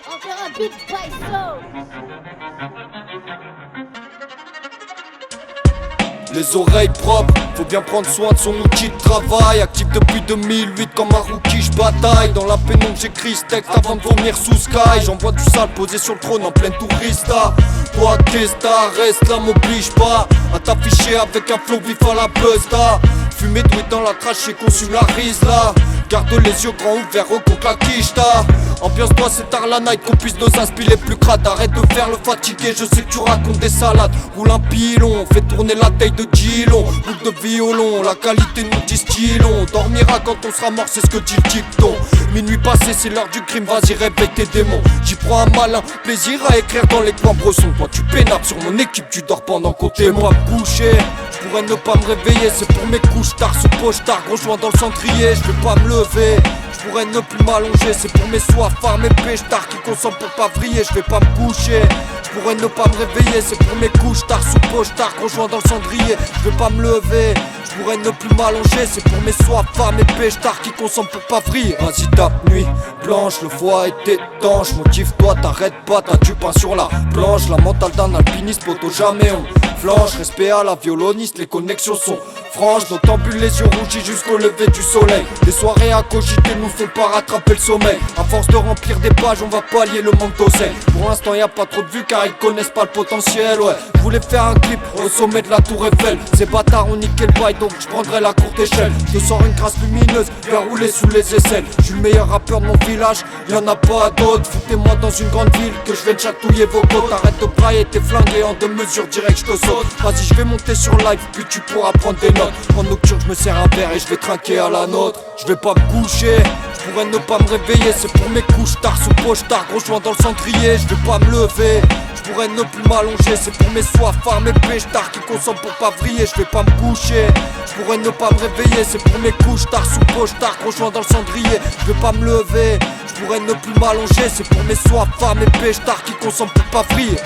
Encore un beat by Soul. Les oreilles propres, faut bien prendre soin de son outil de travail. Actif depuis 2008 comme un rookie, j'bataille. Dans la pénombre j'écris ce texte avant de vomir sous Sky. J'envoie du sale posé sur le trône en pleine tourista. Toi Testa, reste là, m'oblige pas à t'afficher avec un flow vif à la busta. Fumer doué dans la trash, j'ai conçu la rise là. Garde les yeux grands ouverts au contre la quicheta. Ambiance-toi c'est tard la night, qu'on puisse nos inspire les plus crades. Arrête de faire le fatigué, je sais que tu racontes des salades. Roule un pilon, fais tourner la taille de Gilon. Boucle de violon, la qualité nous distillons. On dormira quand on sera mort, c'est ce que dit le dicton. Minuit passé, c'est l'heure du crime, vas-y réveille tes démons. J'y prends un malin plaisir à écrire dans les coins bressons. Toi tu pénates sur mon équipe, tu dors pendant qu'on t'aime pas coucher. Je pourrais ne pas me réveiller, c'est pour mes couches tard sous poche tard, gros joint dans le centrier, je vais pas me lever. Je pourrais ne plus m'allonger, c'est pour mes soifards, mes pêches tard qui consomment pour pas vriller, je vais pas me coucher. Je pourrais ne pas me réveiller, c'est pour mes couches tard sous poche tard, gros joint dans le cendrier, je vais pas me lever. Je pourrais ne plus m'allonger, c'est pour mes soifards, mes pêches tard qui consomment pour pas vriller. Vas-y tape nuit blanche, le foie est étanche, motive-toi, t'arrêtes pas, t'as du pain sur la planche. La mentale d'un alpiniste, poto jamais on flanche. Respect à la violoniste, les connexions sont franches. Noctambule les yeux rougis jusqu'au lever du soleil. Les soirées à cogiter nous font pas rattraper le sommeil. À force de remplir des pages, on va pallier le manque d'oseille. Pour l'instant y a pas trop de vues car ils connaissent pas le potentiel, ouais. Je voulais faire un clip au sommet de la tour Eiffel. Ces bâtards ont niqué le bail donc je prendrai la courte échelle. Je sors une crasse lumineuse, vais rouler sous les aisselles. Je suis le meilleur rappeur de mon village, y'en a pas d'autres. Foutez-moi dans une grande ville que je vienne chatouiller vos côtes. Arrête de brailler tes flingues et en deux mesures direct je te saute. Vas-y je vais monter sur live puis tu pourras prendre des notes. En nocturne je me sers un verre et je vais trinquer à la nôtre. Je vais pas me coucher, je pourrais ne pas me réveiller, c'est pour mes couches tard sous poche tard, gros joint dans le cendrier, je vais pas me lever. Je pourrais ne plus m'allonger, c'est pour mes soifards, mes pêches tard qui consomment pour pas vriller, je vais pas me coucher. Je pourrais ne pas me réveiller, c'est pour mes couches tard sous poche tard, gros joint dans le cendrier, je vais pas me lever. Je pourrais ne plus m'allonger, c'est pour mes soifards, mes pêches tard qui consomment pour pas vriller.